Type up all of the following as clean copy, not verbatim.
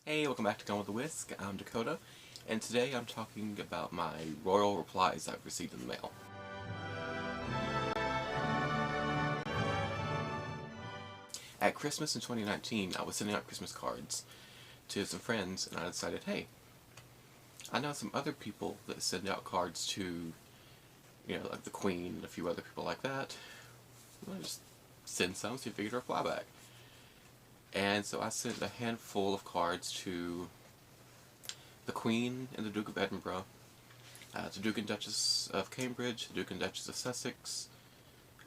Hey, welcome back to Gone with the Whisk. I'm Dakota, and today I'm talking about my royal replies I've received in the mail. At Christmas in 2019, I was sending out Christmas cards to some friends, and I decided, hey, I know some other people that send out cards to, like the Queen and a few other people like that. I'll just send some, see if they get a reply back. And so I sent a handful of cards to the Queen and the Duke of Edinburgh, the Duke and Duchess of Cambridge, the Duke and Duchess of Sussex,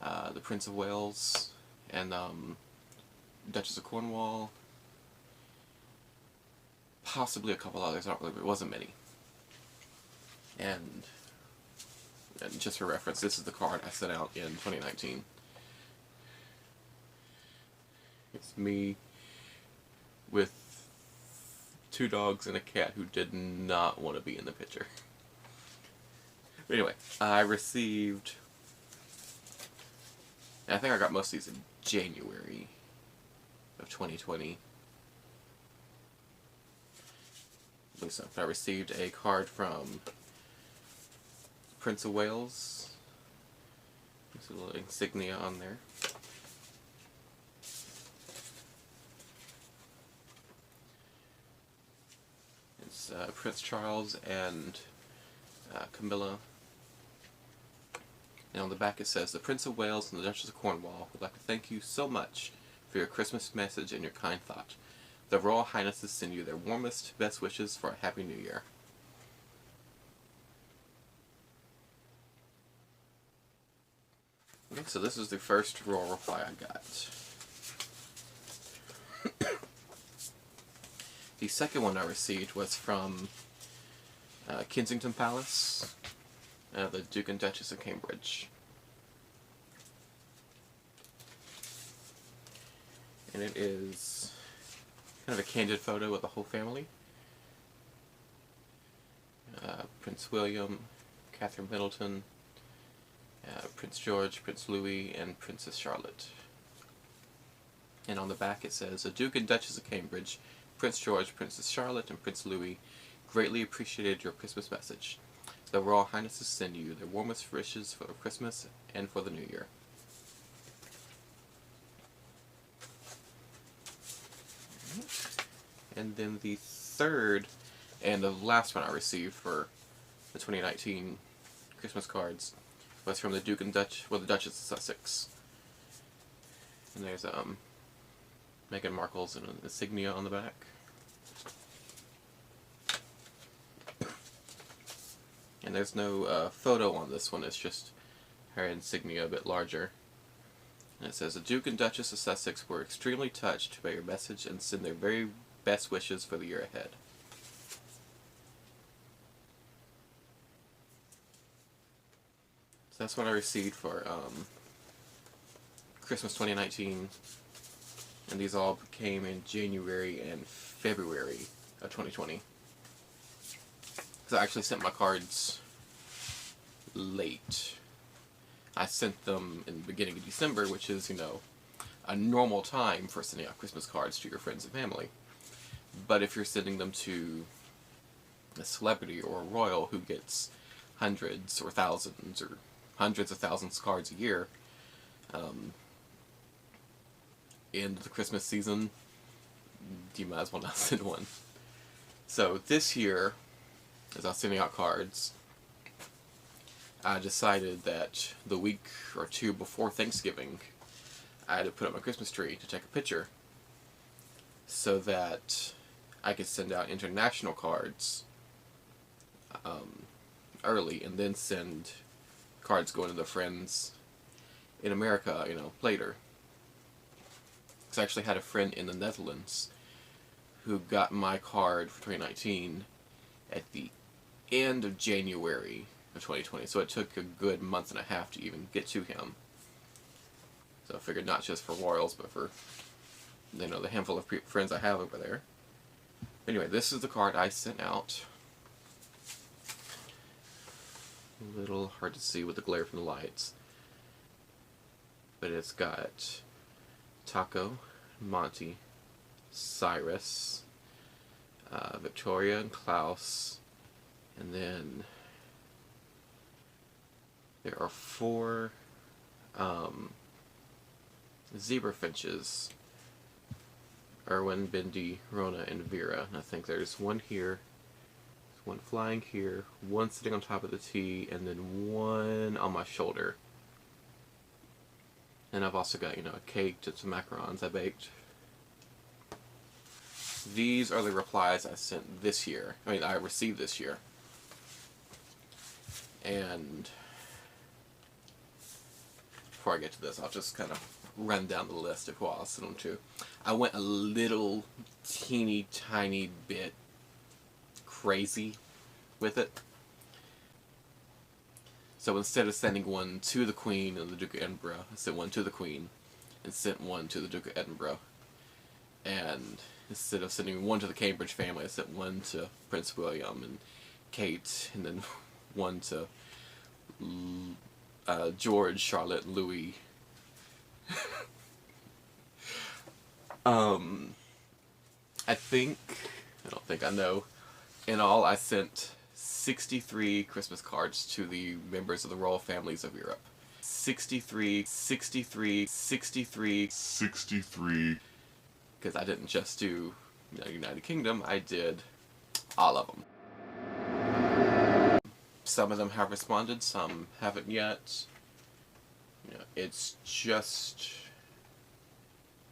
the Prince of Wales, and Duchess of Cornwall, possibly a couple others, I don't really, it wasn't many. And just for reference, this is the card I sent out in 2019. It's me with two dogs and a cat who did not want to be in the picture. But anyway, I received, I think I got most of these in January of 2020. I believe so. I received a card from Prince of Wales. There's a little insignia on there. It's Prince Charles and Camilla. And on the back it says, "The Prince of Wales and the Duchess of Cornwall would like to thank you so much for your Christmas message and your kind thought. The Royal Highnesses send you their warmest, best wishes for a Happy New Year." Okay, so this is the first royal reply I got. The second one I received was from Kensington Palace, the Duke and Duchess of Cambridge. And it is kind of a candid photo of the whole family. Prince William, Catherine Middleton, Prince George, Prince Louis, and Princess Charlotte. And on the back it says, "The Duke and Duchess of Cambridge, Prince George, Princess Charlotte, and Prince Louis greatly appreciated your Christmas message. The Royal Highnesses send you their warmest wishes for Christmas and for the New Year." And then the third and the last one I received for the 2019 Christmas cards was from the Duke and the Duchess of Sussex. And there's Meghan Markle's and an insignia on the back. And there's no photo on this one, it's just her insignia a bit larger. And it says, "The Duke and Duchess of Sussex were extremely touched by your message and send their very best wishes for the year ahead." So that's what I received for Christmas 2019. And these all came in January and February of 2020. So I actually sent my cards late. I sent them in the beginning of December, which is, a normal time for sending out Christmas cards to your friends and family. But if you're sending them to a celebrity or a royal who gets hundreds or thousands or hundreds of thousands of cards a year, in the Christmas season, you might as well not send one. So this year, as I was sending out cards, I decided that the week or two before Thanksgiving, I had to put up my Christmas tree to take a picture so that I could send out international cards early and then send cards going to the friends in America, later. Because I actually had a friend in the Netherlands who got my card for 2019 at the end of January of 2020, so it took a good month and a half to even get to him. So I figured not just for royals, but for, the handful of friends I have over there. Anyway, this is the card I sent out. A little hard to see with the glare from the lights. But it's got Taco, Monty, Cyrus, Victoria and Klaus, and then there are 4 zebra finches. Irwin, Bindi, Rona, and Vera. And I think there's one here, there's one flying here, one sitting on top of the T, and then one on my shoulder. And I've also got, a cake and some macarons I baked. These are the replies I sent this year. I received this year. And before I get to this, I'll just kind of run down the list of who I'll send them to. I went a little teeny tiny bit crazy with it. So instead of sending one to the Queen and the Duke of Edinburgh, I sent one to the Queen and sent one to the Duke of Edinburgh. And instead of sending one to the Cambridge family, I sent one to Prince William and Kate, and then one to George, Charlotte, and Louis. I know, in all I sent 63 Christmas cards to the members of the royal families of Europe. 63. Because I didn't just do United Kingdom, I did all of them. Some of them have responded, some haven't yet. It's just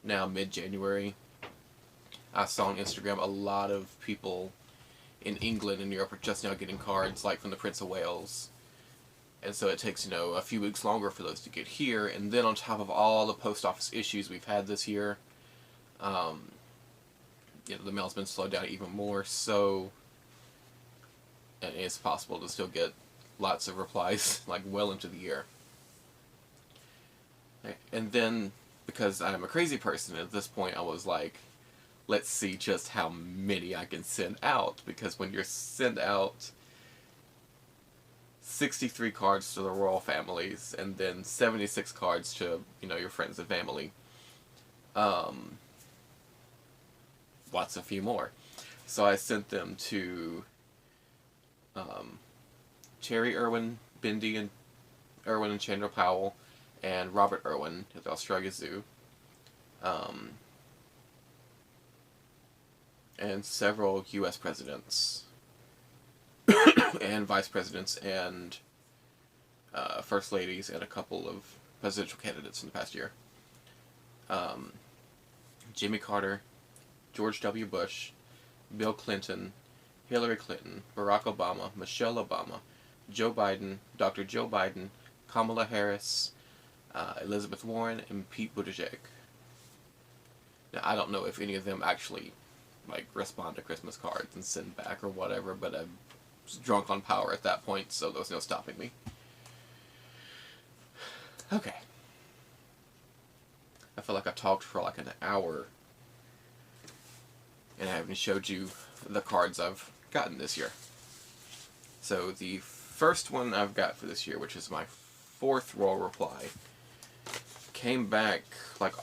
now mid-January. I saw on Instagram a lot of people in England and Europe are just now getting cards, like from the Prince of Wales. And so it takes, a few weeks longer for those to get here. And then on top of all the post office issues we've had this year, the mail's been slowed down even more. So it's possible to still get lots of replies, like well into the year. And then, because I'm a crazy person, at this point I was like, let's see just how many I can send out. Because when you send out 63 cards to the royal families, and then 76 cards to, your friends and family, what's a few more? So I sent them to Cherry Irwin, Bindi and Irwin and Chandra Powell, and Robert Irwin at the Australia Zoo. And several U.S. presidents, and vice presidents, and first ladies, and a couple of presidential candidates in the past year. Jimmy Carter, George W. Bush, Bill Clinton, Hillary Clinton, Barack Obama, Michelle Obama, Joe Biden, Dr. Joe Biden, Kamala Harris, Elizabeth Warren, and Pete Buttigieg. Now, I don't know if any of them actually respond to Christmas cards and send back or whatever, but I was drunk on power at that point, so there was no stopping me. Okay. I feel like I talked for an hour, and I haven't showed you the cards I've gotten this year. So the first one I've got for this year, which is my 4th royal reply, came back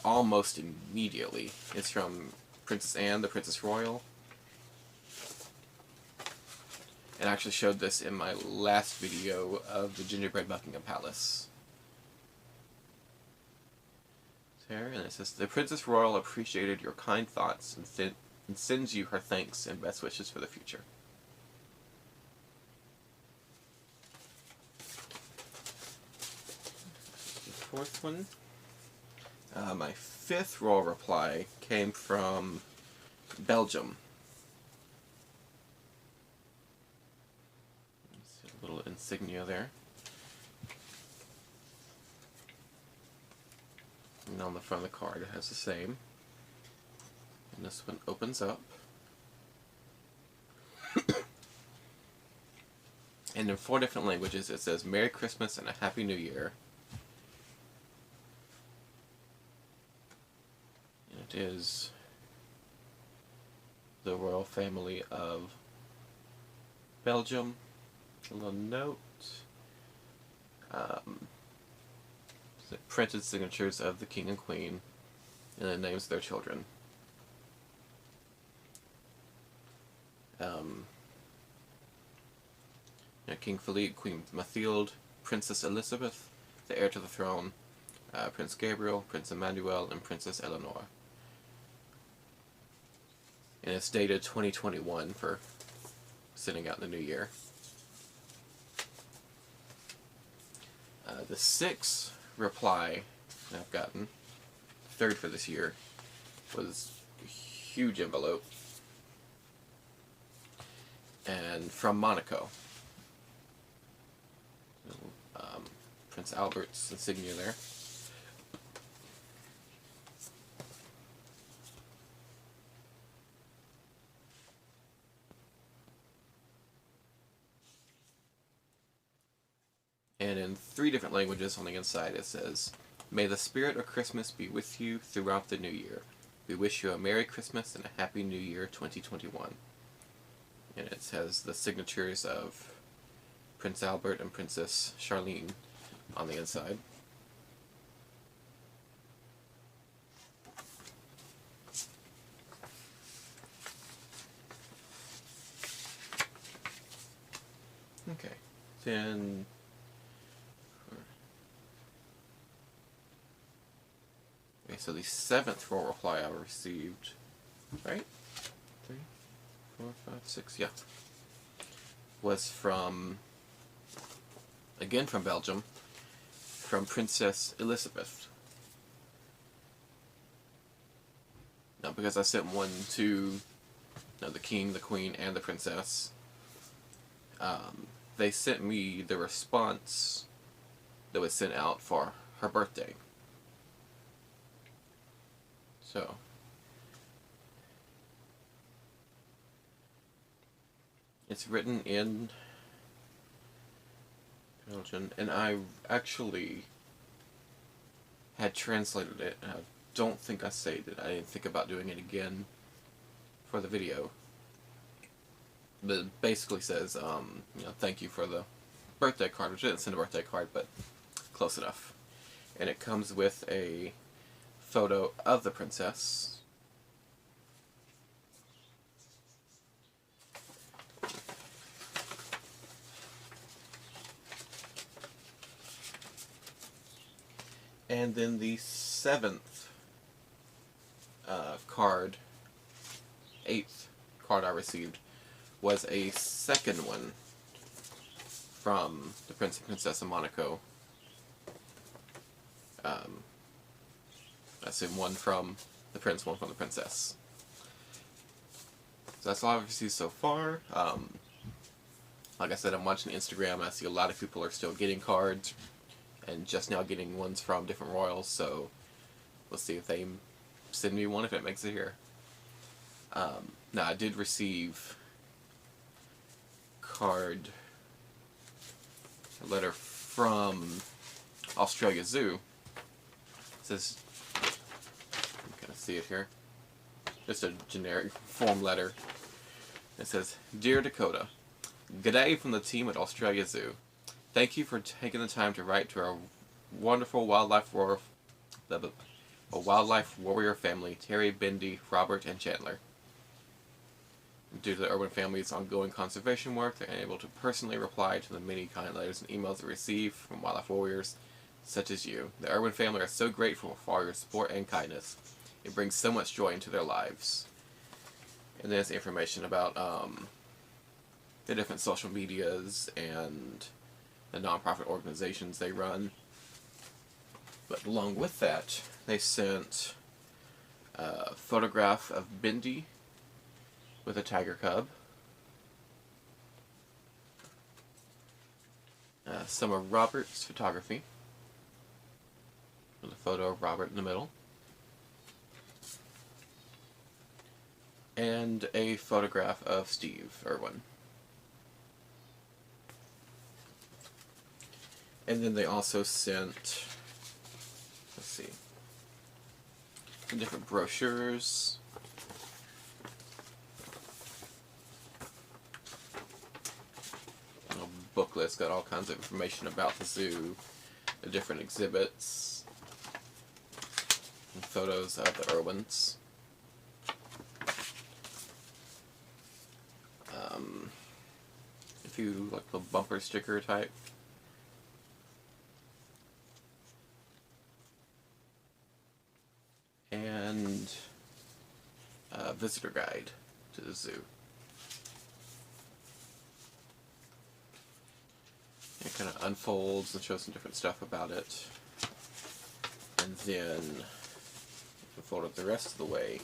almost immediately. It's from Princess Anne, the Princess Royal. And I actually showed this in my last video of the gingerbread Buckingham Palace. There, and it says, "The Princess Royal appreciated your kind thoughts and sends you her thanks and best wishes for the future." The 4th one. My 5th royal reply came from Belgium. See a little insignia there. And on the front of the card it has the same. And this one opens up. And in 4 different languages it says, "Merry Christmas and a Happy New Year." And it is the royal family of Belgium. A little note. The printed signatures of the King and Queen, and the names of their children. Um, King Philippe, Queen Mathilde, Princess Elizabeth, the heir to the throne, Prince Gabriel, Prince Emmanuel, and Princess Eleanor. And it's dated 2021 for sending out in the new year. The sixth reply I've gotten, third for this year, was a huge envelope. And from Monaco. Prince Albert's insignia there. And in 3 different languages on the inside it says, "May the spirit of Christmas be with you throughout the new year. We wish you a Merry Christmas and a Happy New Year 2021. And it has the signatures of Prince Albert and Princess Charlene on the inside. Okay, then okay, so the 7th full reply I received, right? 3, 4, 5, 6, yeah, was from, again from Belgium, from Princess Elizabeth. Now, because I sent one to the king, the queen, and the princess, they sent me the response that was sent out for her birthday. So, it's written in Belgian, and I actually had translated it, and I don't think I saved it. I didn't think about doing it again for the video. But it basically says, thank you for the birthday card, which I didn't send a birthday card, but close enough. And it comes with a photo of the princess. And then the 7th card, 8th card I received, was a second one from the Prince and Princess of Monaco. I assume one from the Prince, one from the Princess. So that's all I've received so far. Like I said, I'm watching Instagram. I see a lot of people are still getting cards, and just now getting ones from different royals, so we'll see if they send me one if it makes it here. Now, I did receive a letter from Australia Zoo. It says, you can see it here, just a generic form letter. It says, "Dear Dakota, g'day from the team at Australia Zoo. Thank you for taking the time to write to our wonderful wildlife warrior family, Terry, Bendy, Robert, and Chandler. Due to the Irwin family's ongoing conservation work, they're unable to personally reply to the many kind letters and emails they receive from wildlife warriors such as you. The Irwin family are so grateful for all your support and kindness. It brings so much joy into their lives." And there's information about the different social medias and the non-profit organizations they run. But along with that, they sent a photograph of Bendy with a tiger cub, some of Robert's photography, with a photo of Robert in the middle, and a photograph of Steve Irwin. And then they also sent, let's see, some different brochures. A booklet's got all kinds of information about the zoo, the different exhibits, and photos of the Irwins. few like little bumper sticker type. And a visitor guide to the zoo. It kind of unfolds and shows some different stuff about it. And then fold it the rest of the way,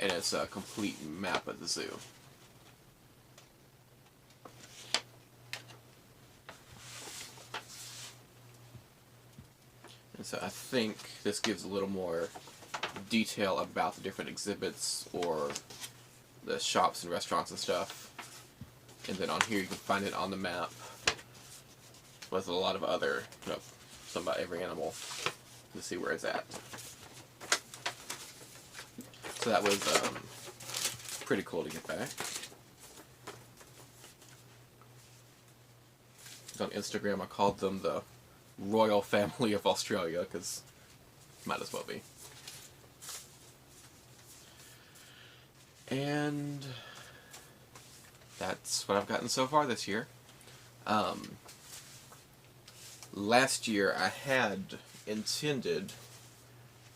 and it's a complete map of the zoo. And so I think this gives a little more detail about the different exhibits or the shops and restaurants and stuff. And then on here you can find it on the map with a lot of other, some about every animal to see where it's at. So that was pretty cool to get back. On Instagram I called them the Royal Family of Australia, because might as well be. And that's what I've gotten so far this year. Last year I had intended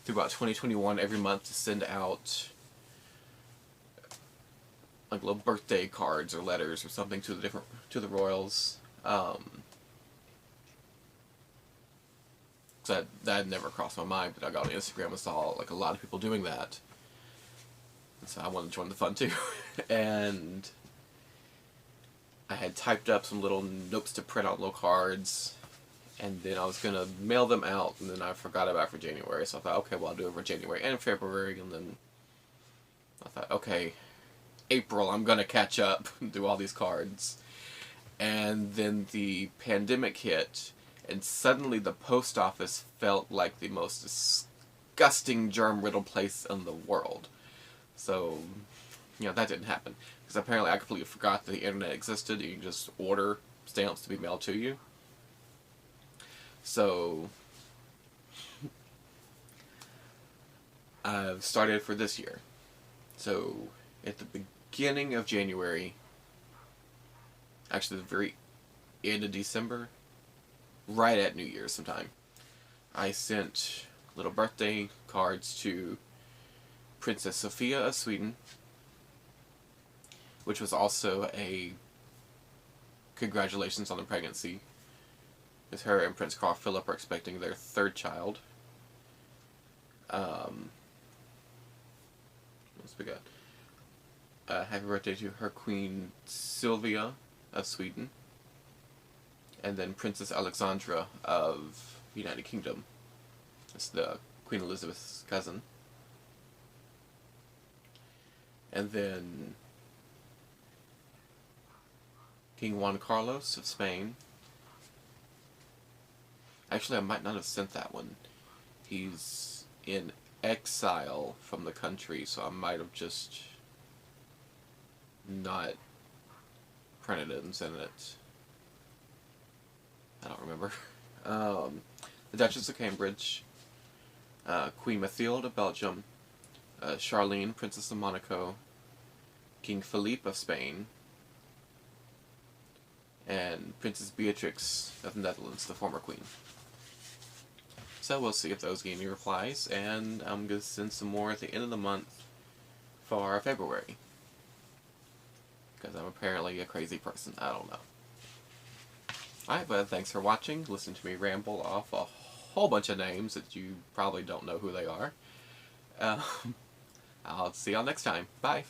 through about 2021 every month to send out like little birthday cards or letters or something to the royals. So that had never crossed my mind, but I got on Instagram and saw like a lot of people doing that. And so I wanted to join the fun too. And I had typed up some little notes to print out little cards, and then I was going to mail them out, and then I forgot about it for January, so I thought, okay, well, I'll do it for January and February, and then I thought, okay, April, I'm going to catch up and do all these cards. And then the pandemic hit, and suddenly the post office felt like the most disgusting germ-riddled place in the world. So, that didn't happen. Because apparently I completely forgot that the internet existed. You can just order stamps to be mailed to you. So, I've started for this year. So, at the beginning of January, actually the very end of December, right at New Year's sometime, I sent little birthday cards to Princess Sophia of Sweden, which was also a congratulations on the pregnancy, because her and Prince Carl Philip are expecting their third child. What else we got? Happy birthday to her Queen Sylvia of Sweden, and then Princess Alexandra of the United Kingdom. That's the Queen Elizabeth's cousin. And then King Juan Carlos of Spain. Actually, I might not have sent that one. He's in exile from the country, so I might have just not printed it and sent it. I don't remember. The Duchess of Cambridge, Queen Mathilde of Belgium, Charlene, Princess of Monaco, King Philippe of Spain, and Princess Beatrix of the Netherlands, the former queen. So we'll see if those get any replies, and I'm going to send some more at the end of the month for February. Because I'm apparently a crazy person. I don't know. Alright, but thanks for watching. Listen to me ramble off a whole bunch of names that you probably don't know who they are. I'll see y'all next time. Bye.